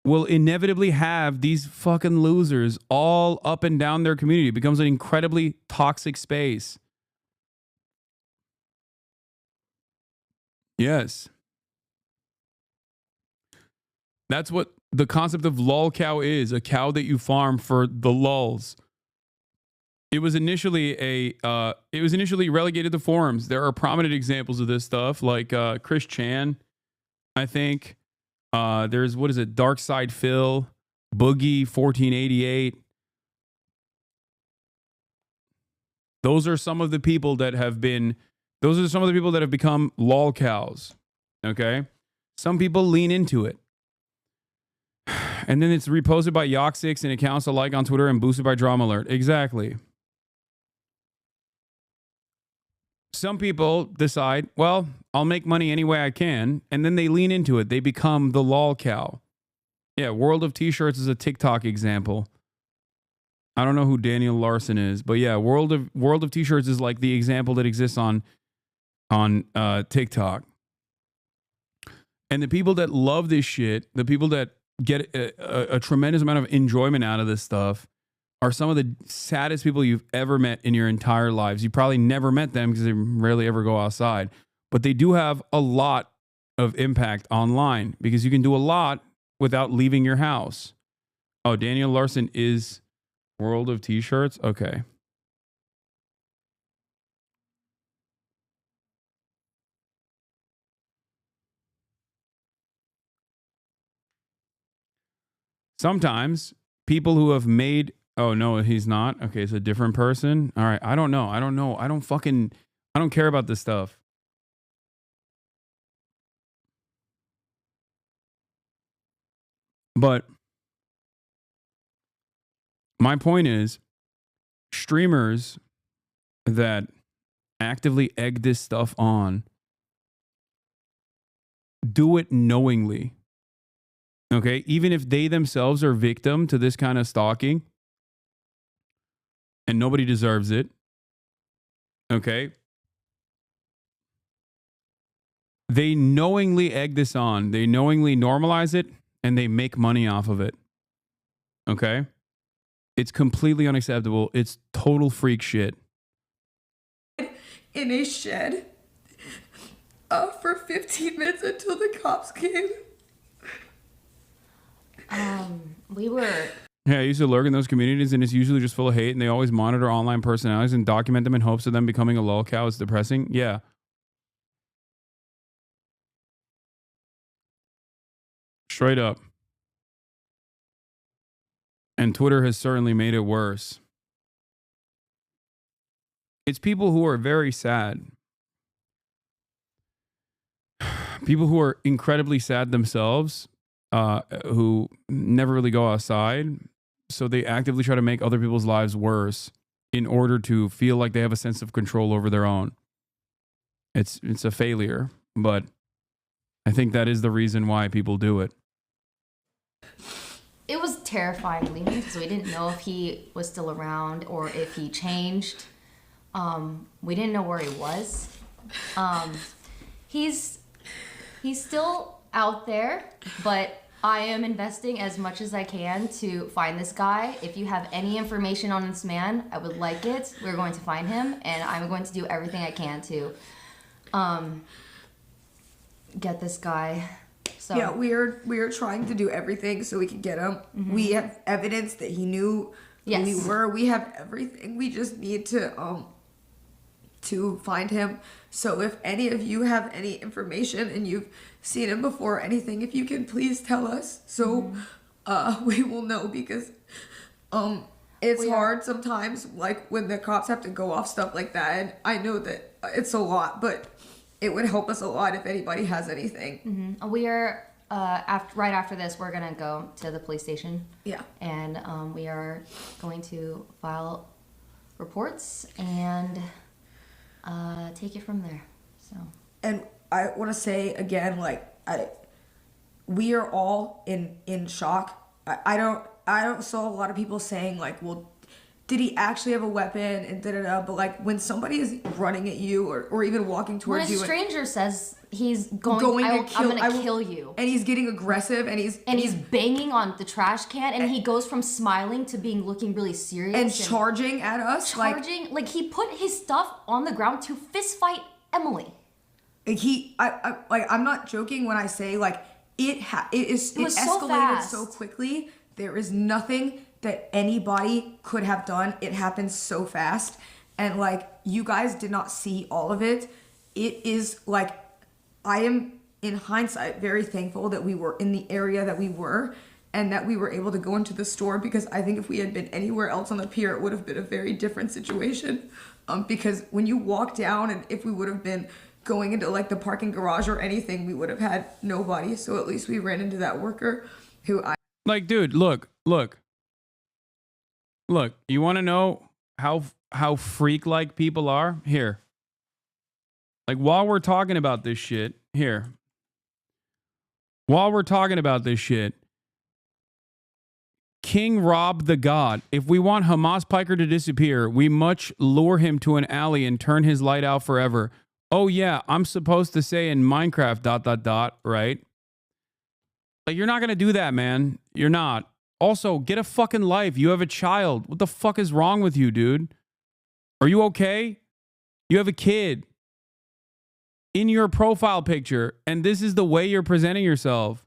will inevitably have these fucking losers all up and down their community. It becomes an incredibly toxic space. Yes. That's what the concept of lolcow is, a cow that you farm for the lulz. It was initially relegated to forums. There are prominent examples of this stuff, like Chris Chan, I think. There's Dark Side Phil, Boogie 1488. Those are some of the people that have become lolcows. Okay, some people lean into it, and then it's reposted by Yoxix and accounts alike on Twitter and boosted by Drama Alert. Exactly. Some people decide, well, I'll make money any way I can, and then they lean into it. They become the lol cow. Yeah, World of T-Shirts is a TikTok example. I don't know who Daniel Larson is, but yeah, World of T-Shirts is like the example that exists on TikTok. And the people that love this shit, the people that get a tremendous amount of enjoyment out of this stuff, are some of the saddest people you've ever met in your entire lives. You probably never met them because they rarely ever go outside. But they do have a lot of impact online because you can do a lot without leaving your house. Oh, Daniel Larson is World of T-Shirts? Okay. Sometimes people who have made... Oh, no, he's not. Okay, it's a different person. All right, I don't know. I don't care about this stuff. But my point is, streamers that actively egg this stuff on do it knowingly. Okay, even if they themselves are victim to this kind of stalking, and nobody deserves it. Okay, they knowingly egg this on. They knowingly normalize it, and they make money off of it. Okay, it's completely unacceptable. It's total freak shit. In a shed for 15 minutes until the cops came. We were... Yeah, I used to lurk in those communities, and it's usually just full of hate, and they always monitor online personalities and document them in hopes of them becoming a lolcow. It's depressing. Yeah. Straight up. And Twitter has certainly made it worse. It's people who are very sad. People who are incredibly sad themselves, who never really go outside. So they actively try to make other people's lives worse in order to feel like they have a sense of control over their own. It's a failure, but I think that is the reason why people do it. It was terrifying leaving because we didn't know if he was still around or if he changed. We didn't know where he was. He's still out there, but I am investing as much as I can to find this guy. If you have any information on this man, I would like it. We're going to find him, and I'm going to do everything I can to get this guy. So yeah, we are trying to do everything so we can get him. Mm-hmm. We have evidence that he knew who we were. We have everything. We just need to find him. So if any of you have any information and you've seen him before or anything, if you can please tell us so we will know, because it's hard sometimes, like when the cops have to go off stuff like that, and I know that it's a lot, but it would help us a lot if anybody has anything. Mm-hmm. We are right after this, we're gonna go to the police station. Yeah. And we are going to file reports and take it from there. So. And I want to say again, like we are all in shock. I don't saw a lot of people saying like, well, did he actually have a weapon and da-da-da, but like when somebody is running at you or even walking towards you. When a stranger says he's I'm gonna kill you. And he's getting aggressive and he's banging on the trash can and he goes from smiling to looking really serious. And charging at us. Like he put his stuff on the ground to fist fight Emily. I'm not joking when I say like it escalated so quickly. There is nothing that anybody could have done. It happened so fast, and like you guys did not see all of it. It is like I am in hindsight very thankful that we were in the area that we were and that we were able to go into the store, because I think if we had been anywhere else on the pier, it would have been a very different situation. Because when you walk down, and if we would have been going into like the parking garage or anything, we would have had nobody. So at least we ran into that worker who dude, look, you want to know how freak-like people are? Here. Like, while we're talking about this shit, King Rob the God. If we want Hamas Piker to disappear, we must lure him to an alley and turn his light out forever. Oh, yeah, I'm supposed to say in Minecraft ... right? Like, you're not going to do that, man. You're not. Also, get a fucking life. You have a child. What the fuck is wrong with you, dude? Are you okay? You have a kid in your profile picture, and this is the way you're presenting yourself.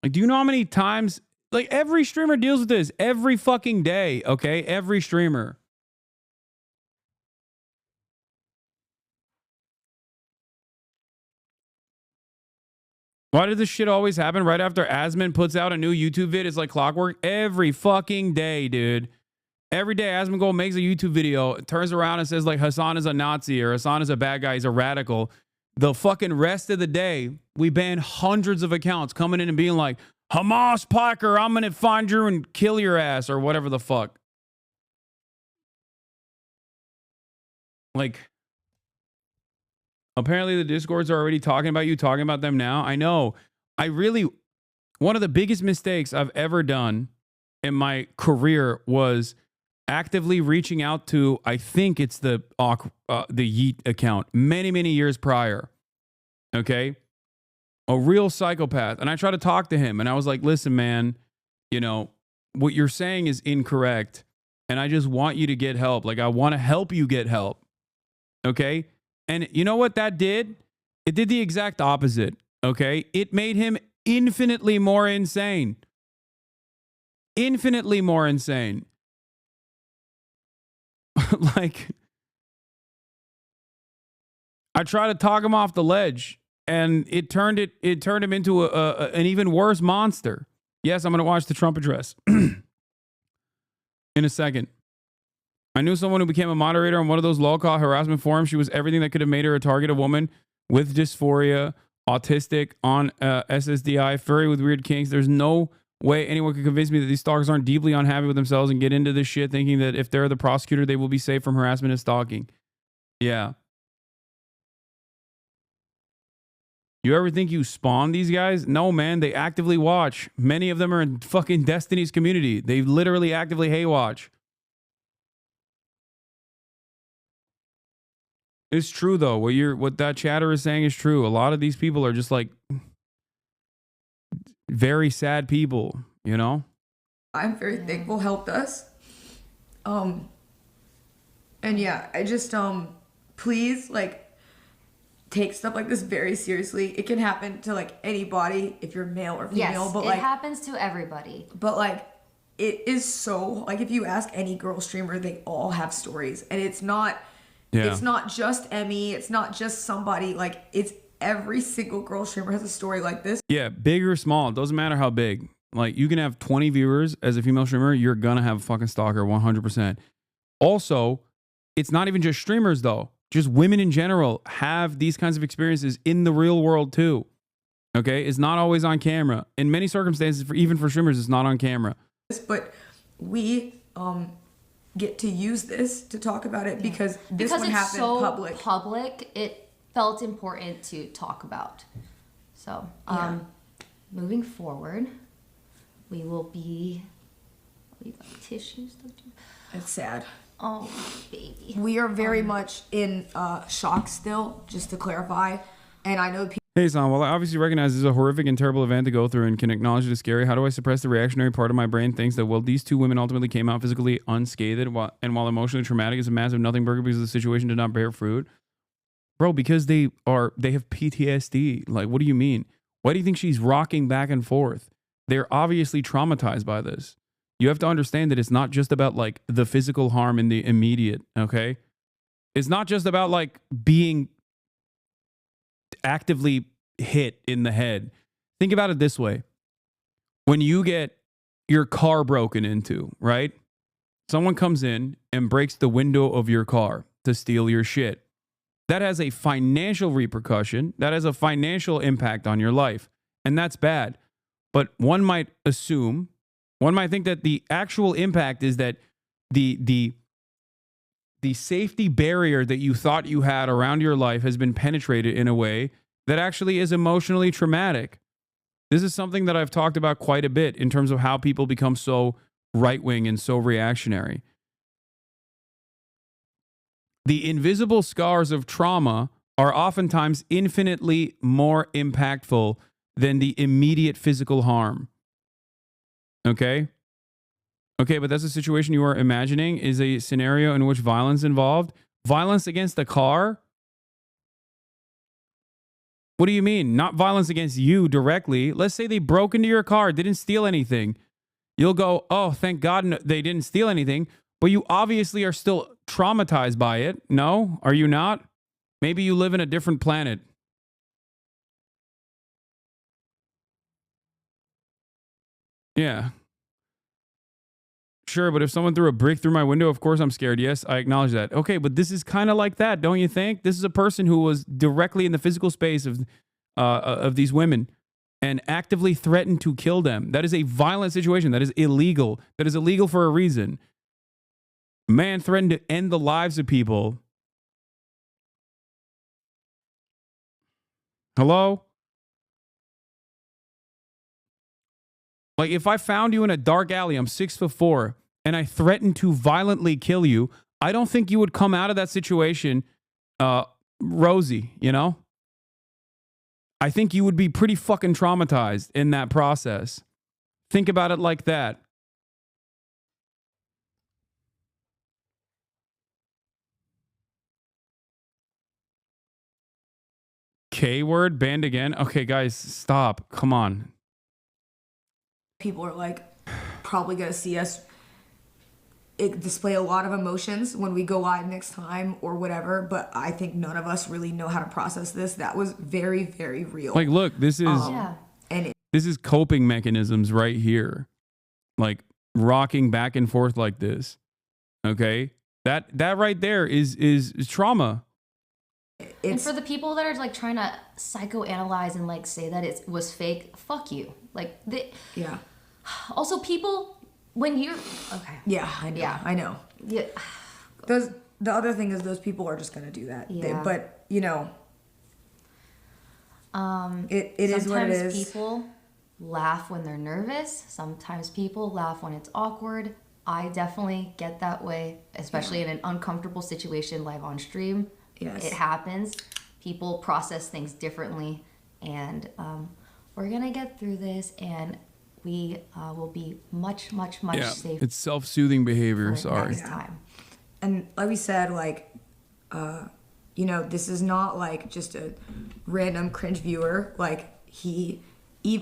Like, do you know how many times, like, every streamer deals with this every fucking day, okay? Every streamer. Why does this shit always happen right after Asmon puts out a new YouTube vid? It's like clockwork. Every fucking day, dude. Every day Asmongold makes a YouTube video, turns around and says like Hassan is a Nazi or Hassan is a bad guy, he's a radical. The fucking rest of the day, we ban hundreds of accounts coming in and being like, Hamas Piker, I'm gonna find you and kill your ass or whatever the fuck. Like, Apparently the Discords are already talking about them now. I know. One of the biggest mistakes I've ever done in my career was actively reaching out to, I think it's the Yeet account many, many years prior. Okay. A real psychopath. And I tried to talk to him and I was like, listen, man, you know, what you're saying is incorrect. And I just want you to get help. Like, I want to help you get help. Okay. And you know what that did? It did the exact opposite. Okay. It made him infinitely more insane. Infinitely more insane. Like, I tried to talk him off the ledge and it turned him into an even worse monster. Yes, I'm going to watch the Trump address in a second. I knew someone who became a moderator on one of those low-cost harassment forums. She was everything that could have made her a target, a woman with dysphoria, autistic, on SSDI, furry with weird kinks. There's no way anyone could convince me that these stalkers aren't deeply unhappy with themselves and get into this shit thinking that if they're the prosecutor, they will be safe from harassment and stalking. Yeah. You ever think you spawn these guys? No, man. They actively watch. Many of them are in fucking Destiny's community. They literally actively hate watch. It's true though. What that chatter is saying is true. A lot of these people are just like very sad people, you know? I'm very thankful helped us. And yeah, I just please like take stuff like this very seriously. It can happen to like anybody if you're male or female, Yes, but it like happens to everybody. But like it is so like if you ask any girl streamer, they all have stories, and it's not just Emmy, it's not just somebody, like it's every single girl streamer has a story like this. Yeah, big or small, it doesn't matter how big. Like you can have 20 viewers as a female streamer, you're gonna have a fucking stalker 100%. Also, it's not even just streamers though. Just women in general have these kinds of experiences in the real world too. Okay, it's not always on camera. In many circumstances, even for streamers, it's not on camera. But we get to use this to talk about it because one happened so public. It felt important to talk about. So, moving forward, we will be. We got tissues. It's sad. Oh, baby. We are very much in shock still, just to clarify. And I know people. Hey, Son, well, I obviously recognize this is a horrific and terrible event to go through and can acknowledge it is scary. How do I suppress the reactionary part of my brain thinks that, well, these two women ultimately came out physically unscathed while emotionally traumatic is a massive nothing burger because the situation did not bear fruit? Bro, because they have PTSD. Like, what do you mean? Why do you think she's rocking back and forth? They're obviously traumatized by this. You have to understand that it's not just about like the physical harm in the immediate, okay? It's not just about like being actively hit in the head. Think about it this way. When you get your car broken into, right? Someone comes in and breaks the window of your car to steal your shit. That has a financial repercussion. That has a financial impact on your life. And that's bad. But one might think that the actual impact is that the safety barrier that you thought you had around your life has been penetrated in a way that actually is emotionally traumatic. This is something that I've talked about quite a bit in terms of how people become so right-wing and so reactionary. The invisible scars of trauma are oftentimes infinitely more impactful than the immediate physical harm. Okay? Okay, but that's a situation you are imagining is a scenario in which violence involved. Violence against a car? What do you mean? Not violence against you directly. Let's say they broke into your car, didn't steal anything. You'll go, oh, thank God they didn't steal anything. But you obviously are still traumatized by it. No? Are you not? Maybe you live in a different planet. Yeah. Sure, but if someone threw a brick through my window, of course I'm scared. Yes, I acknowledge that. Okay, but this is kind of like that, don't you think? This is a person who was directly in the physical space of these women and actively threatened to kill them. That is a violent situation. That is illegal. That is illegal for a reason. Man threatened to end the lives of people. Hello? Like, if I found you in a dark alley, I'm 6'4", and I threatened to violently kill you, I don't think you would come out of that situation rosy, you know? I think you would be pretty fucking traumatized in that process. Think about it like that. K-word banned again? Okay, guys, stop. Come on. People are like probably gonna see us display a lot of emotions when we go live next time or whatever, but I think none of us really know how to process this. That was very, very real. Like, look, this is this is coping mechanisms right here. Like rocking back and forth like this. Okay? That right there is trauma. And for the people that are like trying to psychoanalyze and like say that it was fake, fuck you. Like yeah. Also, people when you're okay. Yeah, I know. Yeah. I know. Yeah. The other thing is those people are just gonna do that. Yeah. But you know, it is what it is. Sometimes people laugh when they're nervous. Sometimes people laugh when it's awkward. I definitely get that way, especially in an uncomfortable situation live on stream. Yes. It happens. People process things differently, and we're gonna get through this, and we will be much safer. It's self-soothing behavior. Sorry. Next time. And like we said, like, you know, this is not like just a random cringe viewer. Like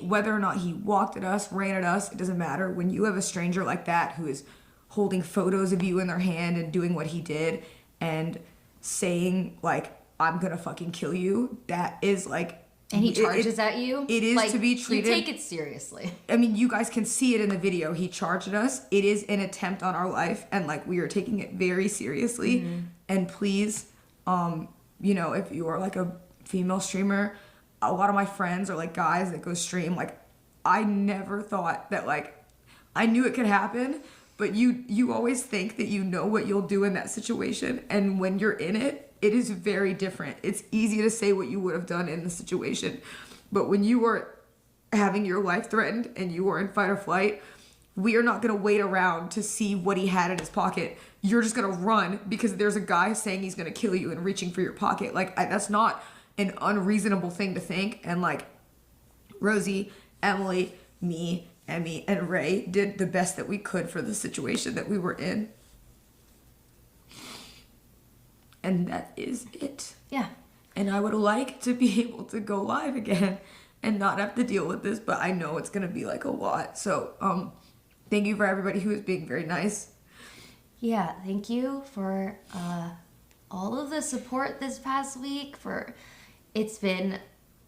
whether or not he walked at us, ran at us, it doesn't matter. When you have a stranger like that who is holding photos of you in their hand and doing what he did and saying like, I'm gonna fucking kill you, that is like, and he charges at you. It is like, to be treated. You take it seriously. I mean, you guys can see it in the video. He charged at us. It is an attempt on our life, and like we are taking it very seriously. Mm-hmm. And please, you know, if you are like a female streamer, a lot of my friends are like guys that go stream. Like, I never thought that like, I knew it could happen, but you always think that you know what you'll do in that situation, and when you're in it, it is very different. It's easy to say what you would have done in the situation, but when you are having your life threatened and you are in fight or flight, we are not going to wait around to see what he had in his pocket. You're just going to run because there's a guy saying he's going to kill you and reaching for your pocket. Like, that's not an unreasonable thing to think. And like Rosie, Emily, me, Emmy, and Ray did the best that we could for the situation that we were in. And that is it. Yeah. And I would like to be able to go live again and not have to deal with this, but I know it's going to be like a lot. So, thank you for everybody who is being very nice. Yeah, thank you for all of the support this past week. It's been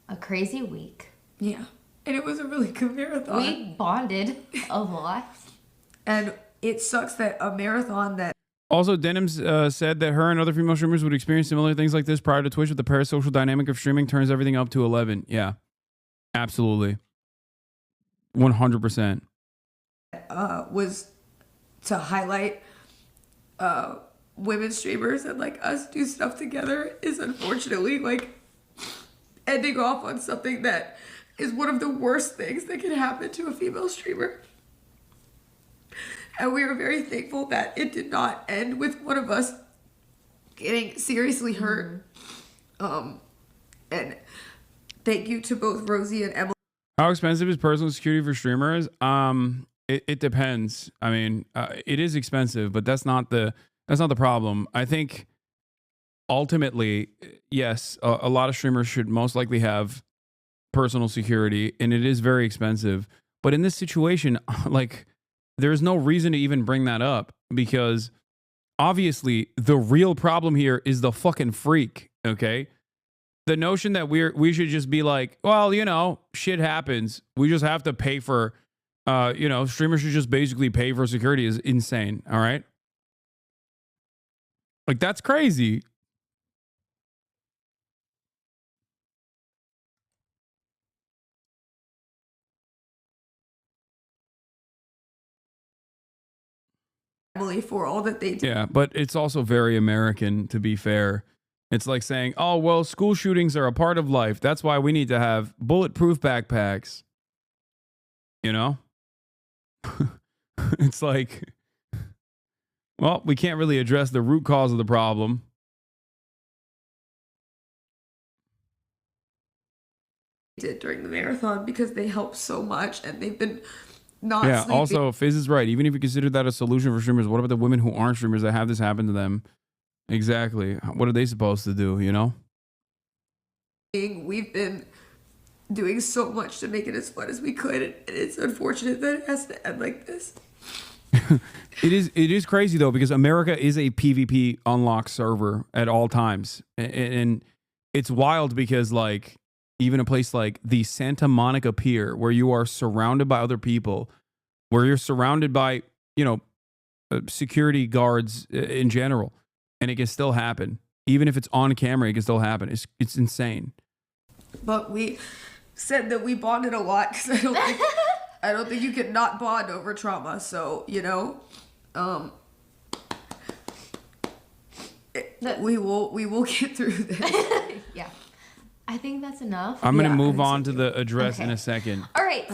a crazy week. Yeah. And it was a really good marathon. We bonded a lot. And it sucks that a marathon that... Also, Denims said that her and other female streamers would experience similar things like this prior to Twitch, with the parasocial dynamic of streaming turns everything up to 11. Yeah, absolutely. 100%. Was to highlight women streamers and like us do stuff together is unfortunately like ending off on something that is one of the worst things that can happen to a female streamer. And we are very thankful that it did not end with one of us getting seriously hurt. And thank you to both Rosie and Emily. How expensive is personal security for streamers? It depends. I mean, it is expensive, but that's not the problem. I think ultimately, yes, a lot of streamers should most likely have personal security, and it is very expensive. But in this situation, like, there is no reason to even bring that up, because obviously the real problem here is the fucking freak. Okay, the notion that we should just be like, well, you know, shit happens, we just have to pay for, you know, streamers should just basically pay for security is insane. All right, like, that's crazy. For all that they do. Yeah, but it's also very American, to be fair. It's like saying, oh, well, school shootings are a part of life. That's why we need to have bulletproof backpacks. You know? It's like, well, we can't really address the root cause of the problem. Did during the marathon because they help so much and they've been not sleeping. Also, Fizz is right. Even if you consider that a solution for streamers, what about the women who aren't streamers that have this happen to them? Exactly. What are they supposed to do, you know? We've been doing so much to make it as fun as we could, and it's unfortunate that it has to end like this. It is crazy though, because America is a PvP unlock server at all times. And it's wild because like even a place like the Santa Monica Pier, where you are surrounded by other people, where you're surrounded by, you know, security guards in general, and it can still happen. Even if it's on camera, it can still happen. It's insane. But we said that we bonded a lot because I don't think you can not bond over trauma. So, you know, we will get through this. Yeah. I think that's enough. I'm going to move on to the address in a second. All right.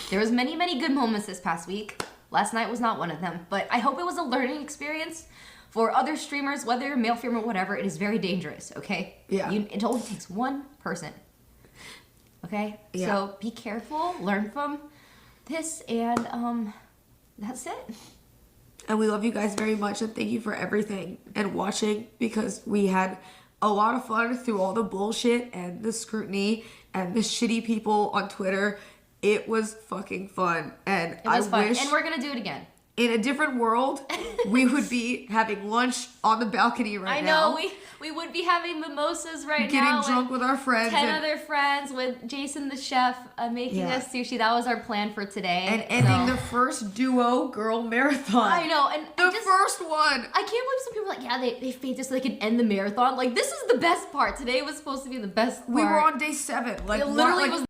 There was many, many good moments this past week. Last night was not one of them, but I hope it was a learning experience for other streamers, whether you're male, female, whatever. It is very dangerous, okay? Yeah. It only takes one person, okay? Yeah. So be careful, learn from this, and that's it. And we love you guys very much, and thank you for everything and watching, because we had a lot of fun through all the bullshit and the scrutiny and the shitty people on Twitter. It was fucking fun, and It was fun, wish and we're gonna do it again. in a different world we would be having lunch on the balcony right now. I know, we would be having mimosas right Getting now. drunk with our friends 10 and- other friends with Jason the chef making Yeah. us sushi. That was our plan for today. And ending the first duo girl marathon. I know, and the first one. I can't believe some people are like, yeah, they faked it so they could end the marathon. Like, this is the best part. Today was supposed to be the best part. We were on day 7. Like, It literally was.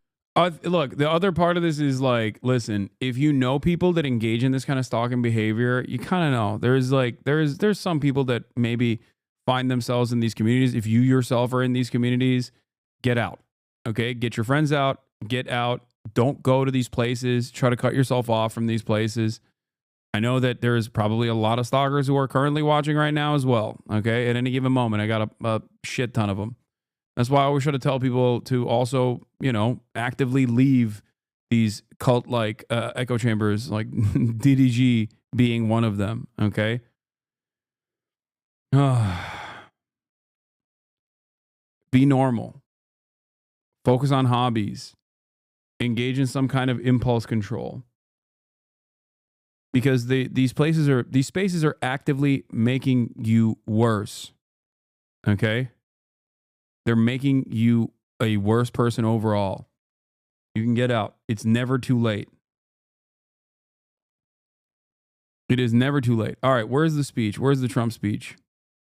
Look, the other part of this is like, listen, if you know people that engage in this kind of stalking behavior, you kind of know there's some people that maybe find themselves in these communities. If you yourself are in these communities, get out. Okay, get your friends out. Get out. Don't go to these places. Try to cut yourself off from these places. I know that there's probably a lot of stalkers who are currently watching right now as well. Okay, at any given moment, I got a shit ton of them. That's why I always try to tell people to also, you know, actively leave these cult-like echo chambers, like DDG being one of them, okay? Be normal. Focus on hobbies. Engage in some kind of impulse control. Because these spaces are actively making you worse, okay? They're making you a worse person overall. You can get out. It's never too late. It is never too late. All right, where's the speech? Where's the Trump speech?